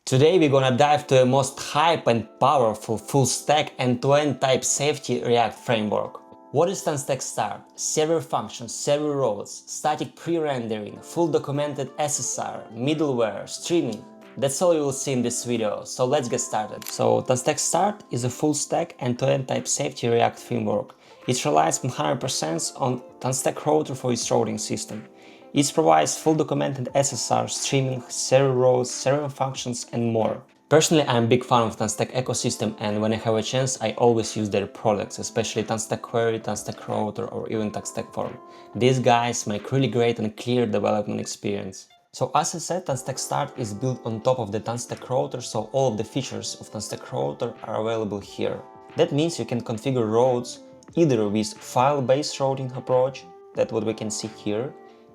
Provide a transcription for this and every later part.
Today we're gonna dive to the most hype and powerful full-stack end-to-end type safety React framework. What is TanStack Start? Server functions, server roles, static pre-rendering, full documented SSR, middleware, streaming. That's all you will see in this video, so let's get started. So TanStack Start is a full-stack end-to-end type safety React framework. It relies 100% on TanStack Router for its routing system. It provides full documented SSR, streaming, server roles, server functions and more. Personally, I'm a big fan of TanStack ecosystem, and when I have a chance, I always use their products, especially TanStack Query, TanStack Router or even TanStack Form. These guys make really great and clear development experience. So as I said, TanStack Start is built on top of the TanStack Router, so all of the features of TanStack Router are available here. That means you can configure routes either with file-based routing approach, that's what we can see here,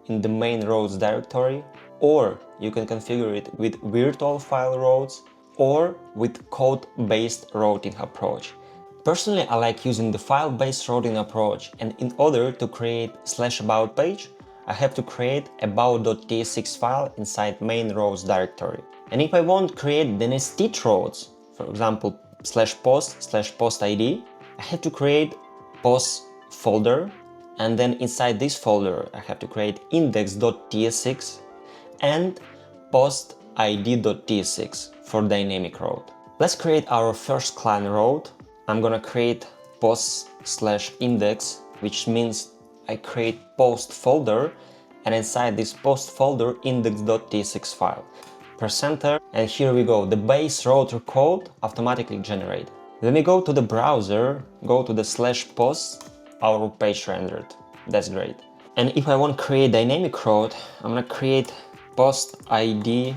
in the main routes directory, or you can configure it with virtual file routes or with code-based routing approach. Personally, I like using the file-based routing approach, and in order to create /about page, I have to create about.tsx file inside main routes directory. And if I want to create the nested routes, for example /post id, I have to create post folder, and then inside this folder I have to create index.tsx and post id.tsx for dynamic route. Let's create our first client route. I'm gonna create post/index, which means I create post folder, and inside this post folder index.tsx file. Press enter, and here we go, the base router code automatically generated. When we go to the browser, go to the /post, our page rendered. That's great. And if I want to create dynamic route, I'm gonna create post id.tsx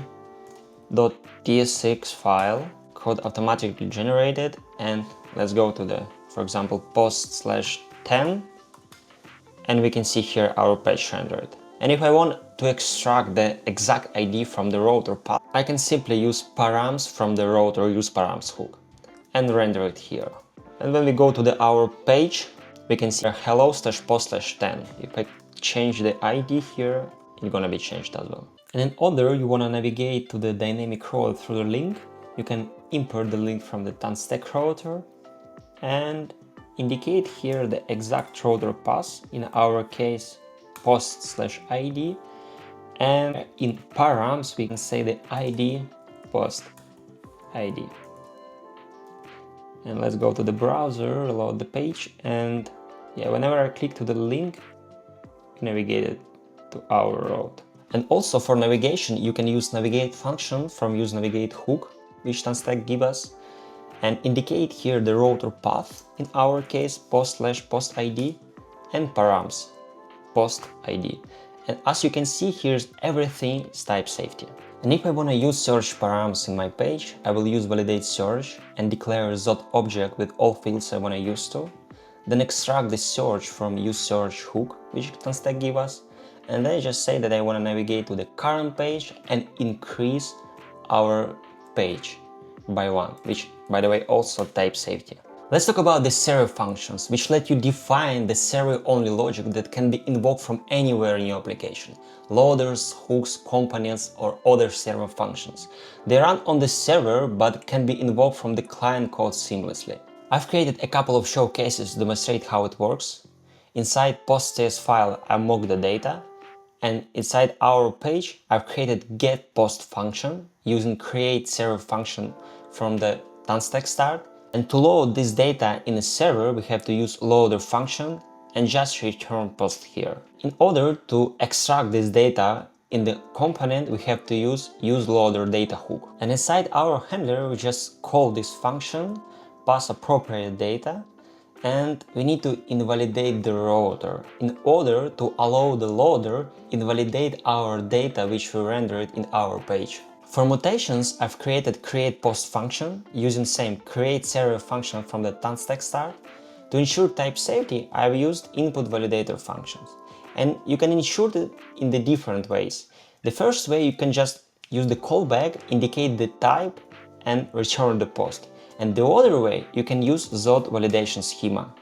file, code automatically generated, and let's go to the, for example, post/10, and we can see here our page rendered. And if I want to extract the exact ID from the router path, I can simply use params from the router use params hook and render it here. And when we go to our page, we can see hello/post/10. If I change the ID here, it's gonna be changed as well. And in order you wanna navigate to the dynamic route through the link, you can import the link from the TanStack router and indicate here the exact router path, in our case post/id, and in params we can say the id post id. And let's go to the browser, load the page, and yeah, whenever I click to the link, navigate it to our route. And also for navigation, you can use navigate function from use navigate hook, which TanStack give us, and indicate here the router path, in our case post/post id, and params post id. And as you can see, here's everything is type safety. And if I want to use search params in my page, I will use validate search and declare zot object with all fields I want to use to, then extract the search from use search hook, which TanStack give us, and then I just say that I want to navigate to the current page and increase our page by 1, which by the way also type safety. Let's talk about the server functions, which let you define the server-only logic that can be invoked from anywhere in your application. Loaders, hooks, components, or other server functions. They run on the server but can be invoked from the client code seamlessly. I've created a couple of showcases to demonstrate how it works. Inside post.ts file I mock the data, and inside our page I've created getPost function using create server function from the TanStack Start. And to load this data in a server, we have to use loader function and just return post here. In order to extract this data in the component, we have to use loader data hook. And inside our handler, we just call this function, pass appropriate data, and we need to invalidate the router in order to allow the loader invalidate our data which we rendered in our page. For mutations, I've created createPost function using same create server function from the TanStack Start. To ensure type safety, I've used input validator functions. And you can ensure it in the different ways. The first way, you can just use the callback, indicate the type, and return the post. And the other way, you can use zot validation schema.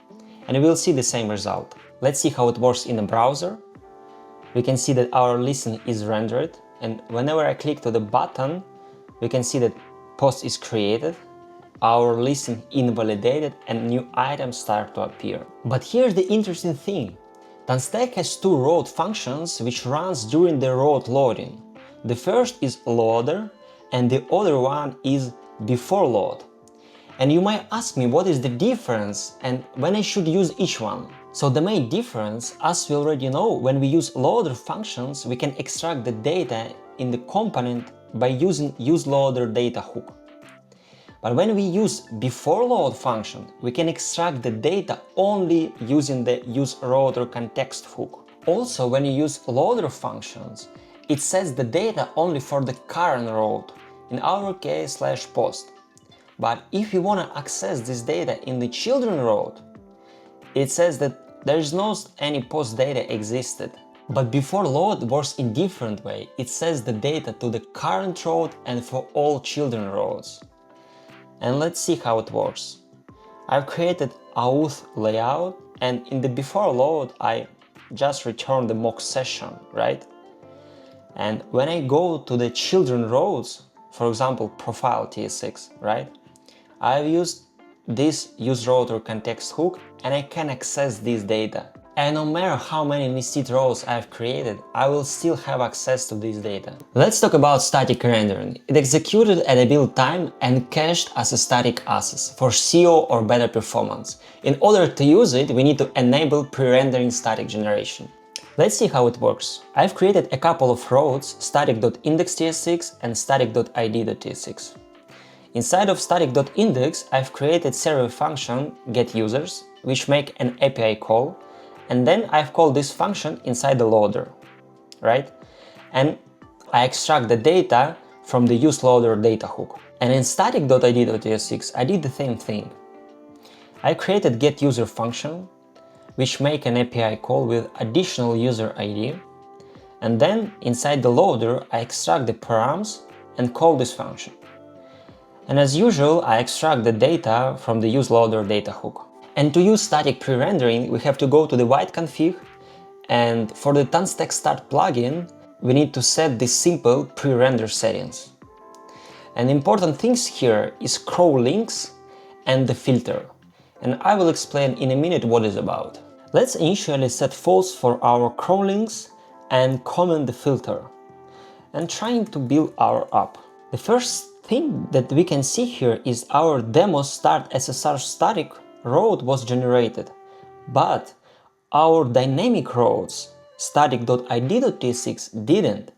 And we'll see the same result. Let's see how it works in a browser. We can see that our listen is rendered, and whenever I click to the button, we can see that post is created, our listing invalidated, and new items start to appear. But here's the interesting thing. TanStack has two road functions which runs during the road loading. The first is loader and the other one is before load. And you might ask me what is the difference and when I should use each one. So the main difference, as we already know, when we use loader functions, we can extract the data in the component by using useLoader data hook. But when we use before load function, we can extract the data only using the useRouter context hook. Also, when you use loader functions, it sets the data only for the current road, in our case /post. But if you want to access this data in the children road, it says that there is no any post data existed. But before load works in different way. It sets the data to the current road and for all children roads. And let's see how it works. I've created auth layout, and in the before load I just return the mock session, right? And when I go to the children roads, for example profile TS6, right? I've used this useRouter context hook and I can access this data. And no matter how many nested rows I've created, I will still have access to this data. Let's talk about static rendering. It executed at a build time and cached as a static access for SEO or better performance. In order to use it, we need to enable pre-rendering static generation. Let's see how it works. I've created a couple of roads, static.index.ts6 and static.id.ts6. Inside of static.index, I've created server function getUsers, which make an API call, and then I've called this function inside the loader, right? And I extract the data from the useLoader data hook. And in static.id.ts6, I did the same thing. I created getUser function, which make an API call with additional user ID, and then inside the loader, I extract the params and call this function. And as usual, I extract the data from the useLoader data hook. And to use static pre-rendering, we have to go to the Vite config, and for the TanStack Start plugin, we need to set these simple pre-render settings. And important things here is crow links and the filter. And I will explain in a minute what it's about. Let's initially set false for our crow links and comment the filter. And trying to build our app. The first thing that we can see here is our demo start SSR static road was generated, but our dynamic roads static.id.ts6 didn't,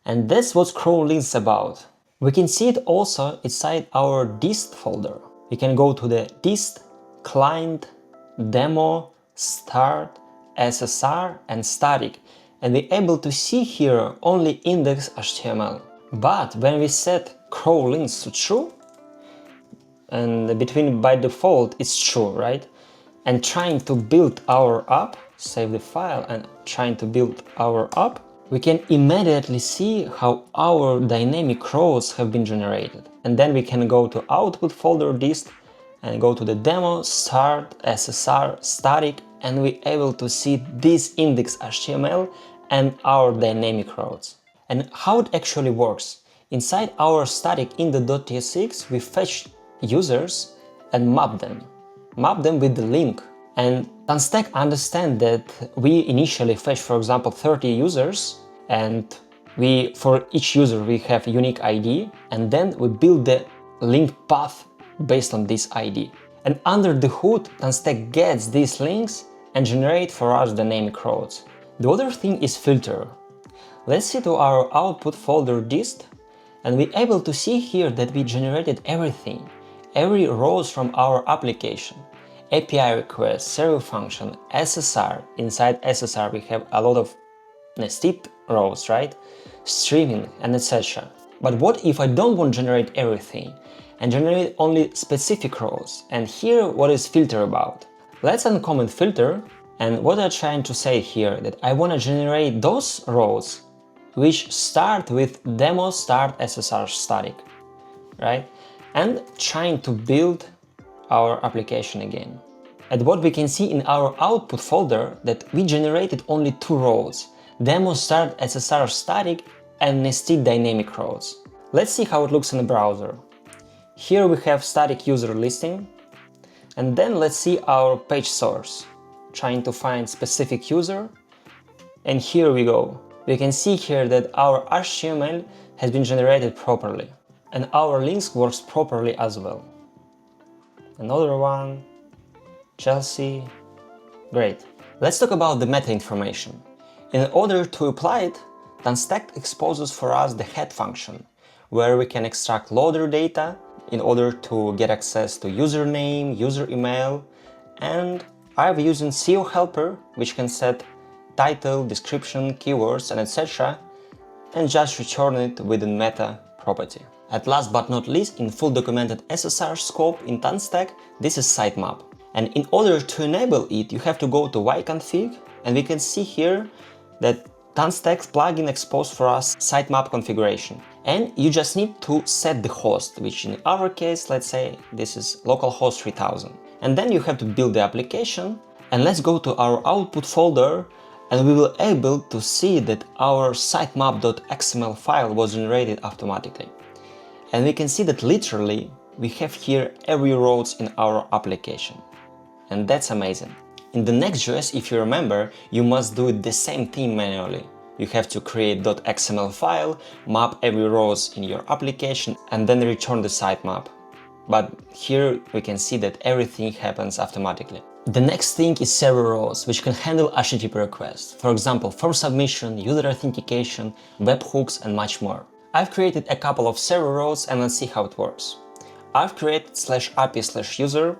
and that's what crow links about. We can see it also inside our dist folder. We can go to the dist, client, demo, start, SSR and static, and we're able to see here only index.html. But when we set crow links to true, and between by default it's true, right? And trying to build our app, save the file and trying to build our app, we can immediately see how our dynamic roads have been generated. And then we can go to output folder dist and go to the demo, start, SSR, static, and we're able to see this index.html and our dynamic roads. And how it actually works. Inside our static index.ts6, we fetch users and map them with the link. And TanStack understands that we initially fetch, for example, 30 users, and for each user we have a unique ID, and then we build the link path based on this ID. And under the hood, TanStack gets these links and generate for us dynamic roads. The other thing is filter. Let's see to our output folder dist, and we're able to see here that we generated everything. Every rows from our application, API request, server function, SSR. Inside SSR we have a lot of nested rows, right? Streaming and etc. But what if I don't want to generate everything and generate only specific rows? And here what is filter about? Let's uncomment filter, and what I'm trying to say here that I want to generate those rows which start with demo start SSR static, right? And trying to build our application again. And what we can see in our output folder that we generated only two rows, demo start SSR static and nested dynamic rows. Let's see how it looks in the browser. Here we have static user listing, and then let's see our page source, trying to find specific user, and here we go. We can see here that our HTML has been generated properly, and our links works properly as well. Another one, Chelsea, great. Let's talk about the meta information. In order to apply it, TanStack exposes for us the head function, where we can extract loader data in order to get access to username, user email, and I've used SEO helper, which can set title, description, keywords, and etc., and just return it within meta property. At last but not least, in full documented SSR scope in TanStack, this is sitemap. And in order to enable it, you have to go to yconfig, and we can see here that TanStack plugin exposed for us sitemap configuration. And you just need to set the host, which in our case, let's say this is localhost 3000. And then you have to build the application, and let's go to our output folder, and we will able to see that our sitemap.xml file was generated automatically. And we can see that literally we have here every rows in our application. And that's amazing. In the Next.js, if you remember, you must do it the same thing manually. You have to create .xml file, map every rows in your application, and then return the sitemap. But here we can see that everything happens automatically. The next thing is server roles, which can handle HTTP requests. For example, form submission, user authentication, webhooks, and much more. I've created a couple of server roles, and let's see how it works. I've created /API/user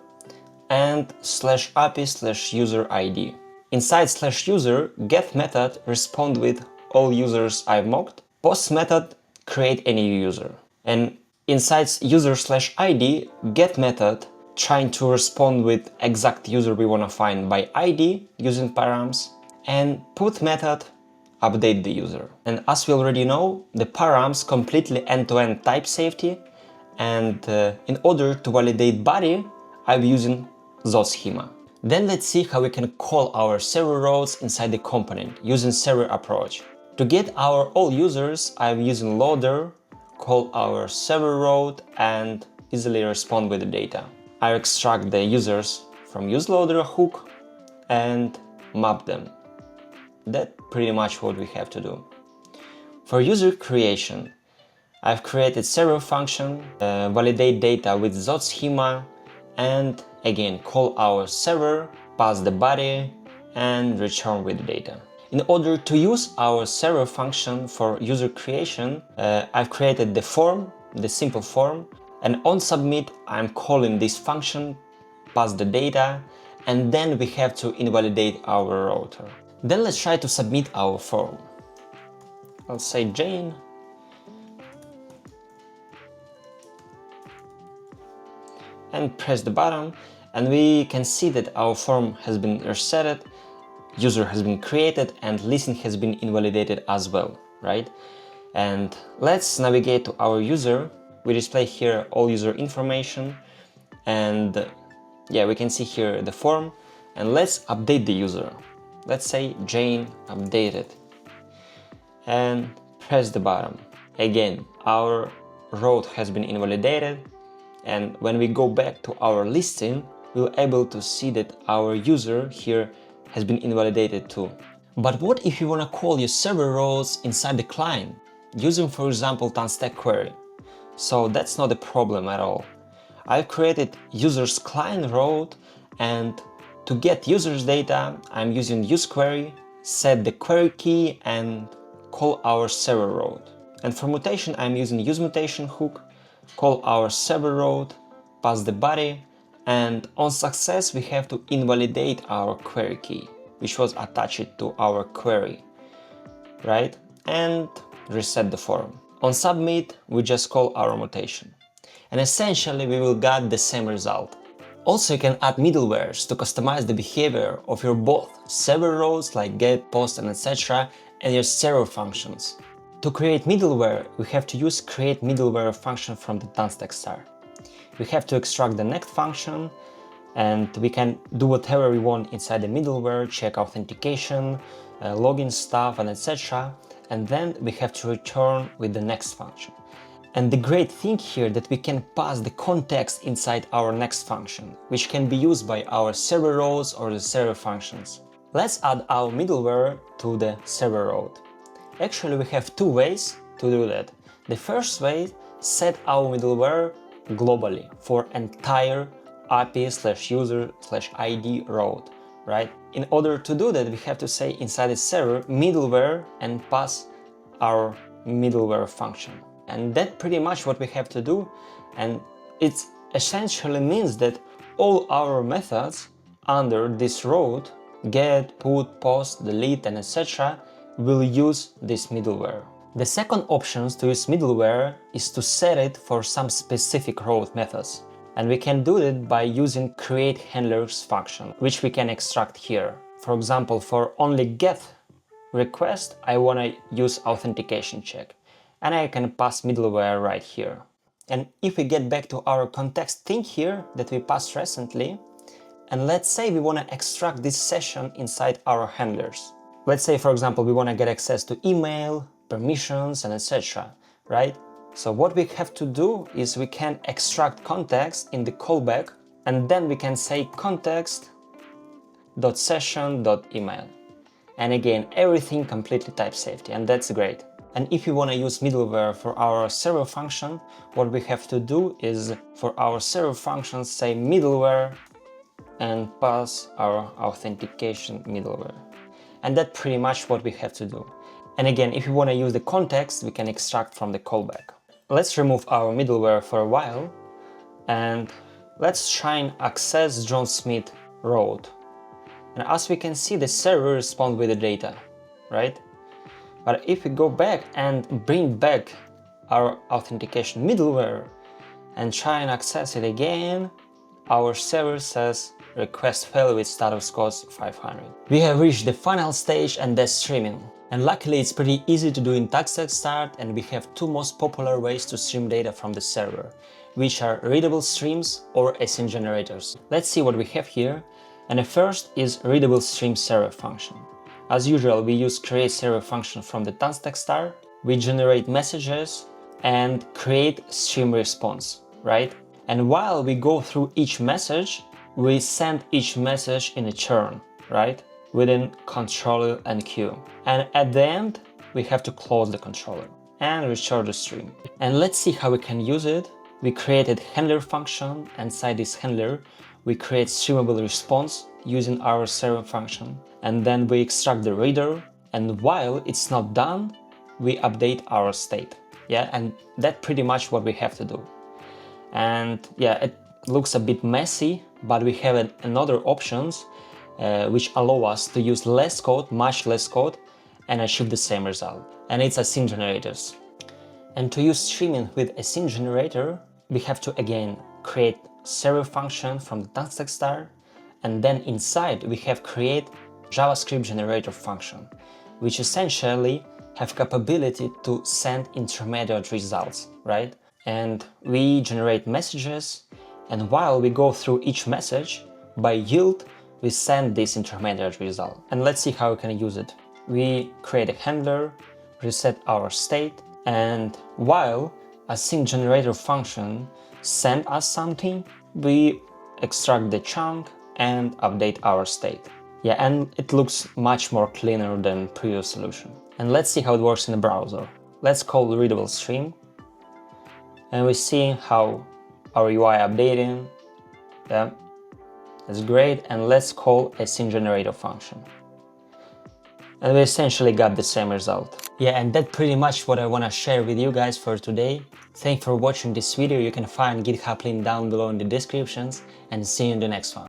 and /API/user ID. Inside /user, get method respond with all users I've mocked. Post method create any user. And inside user/ID, get method trying to respond with exact user we want to find by ID using params, and put method update the user. And as we already know, the params completely end-to-end type safety, and in order to validate body, I'm using those schema. Then let's see how we can call our server roles inside the component using server approach. To get our all users, I'm using loader, call our server road, and easily respond with the data. I extract the users from useLoader hook and map them. That's pretty much what we have to do. For user creation, I've created server function, validate data with ZOT schema, and again call our server, pass the body, and return with the data. In order to use our server function for user creation, I've created the form, the simple form, and on submit I'm calling this function, pass the data, and then we have to invalidate our router. Then let's try to submit our form. I'll say Jane, and press the button, and we can see that our form has been resetted, user has been created, and listing has been invalidated as well, right? And let's navigate to our user. We display here all user information, and yeah, we can see here the form, and let's update the user. Let's say Jane updated, and press the button. Again, our road has been invalidated, and when we go back to our listing, we're able to see that our user here has been invalidated too. But what if you want to call your server roles inside the client, using for example TanStack query? So that's not a problem at all. I've created users client road, and to get users data, I'm using useQuery, set the query key, and call our server road. And for mutation, I'm using useMutation hook, call our server road, pass the body, and on success we have to invalidate our query key, which was attached to our query, right? And reset the form. On submit, we just call our mutation. And essentially we will get the same result. Also, you can add middlewares to customize the behavior of your both server roles like get, post, and etc., and your server functions. To create middleware, we have to use create middleware function from the TanStack Start. We have to extract the next function, and we can do whatever we want inside the middleware, check authentication, login stuff, and etc. And then we have to return with the next function. And the great thing here that we can pass the context inside our next function, which can be used by our server roles or the server functions. Let's add our middleware to the server road. Actually, we have two ways to do that. The first way, set our middleware globally for entire API/user/ID road, right? In order to do that, we have to say inside the server middleware and pass our middleware function. And that's pretty much what we have to do. And it essentially means that all our methods under this road, get, put, post, delete, and etc., will use this middleware. The second option to use middleware is to set it for some specific road methods. And we can do it by using create handlers function, which we can extract here. For example, for only get request, I want to use authentication check. And I can pass middleware right here. And if we get back to our context thing here that we passed recently, and let's say we want to extract this session inside our handlers. Let's say, for example, we want to get access to email, permissions, and etc., right? So what we have to do is we can extract context in the callback, and then we can say context.session.email. And again, everything completely type safety, and that's great. And if you want to use middleware for our server function, what we have to do is for our server function say middleware and pass our authentication middleware. And that's pretty much what we have to do. And again, if you want to use the context, we can extract from the callback. Let's remove our middleware for a while and let's try and access John Smith road. And as we can see, the server responds with the data, right? But if we go back and bring back our authentication middleware and try and access it again, our server says request failed with status code 500. We have reached the final stage, and that's streaming. And luckily it's pretty easy to do in TanStack Start, and we have two most popular ways to stream data from the server, which are readable streams or async generators. Let's see what we have here. And the first is readable stream server function. As usual, we use create server function from the TanStack Start. We generate messages and create stream response, right? And while we go through each message, we send each message in a churn, right? Within controller and queue. And at the end, we have to close the controller and restore the stream. And let's see how we can use it. We created handler function, and inside this handler, we create streamable response using our server function. And then we extract the reader, and while it's not done, we update our state. Yeah, and that's pretty much what we have to do. And yeah, it looks a bit messy, but we have another options which allow us to use less code, much less code, and achieve the same result. And it's async generators. And to use streaming with async generator, we have to again create server function from the TanStack Start, and then inside we have create JavaScript generator function, which essentially have capability to send intermediate results, right? And we generate messages, and while we go through each message, by yield, we send this intermediate result. And let's see how we can use it. We create a handler, reset our state, and while async generator function send us something, we extract the chunk and update our state. Yeah, and it looks much more cleaner than previous solution. And let's see how it works in the browser. Let's call readable stream, and we see how our UI updating. Yeah, that's great. And let's call async generator function. And we essentially got the same result. Yeah, and that's pretty much what I want to share with you guys for today. Thanks for watching this video. You can find GitHub link down below in the descriptions, and see you in the next one.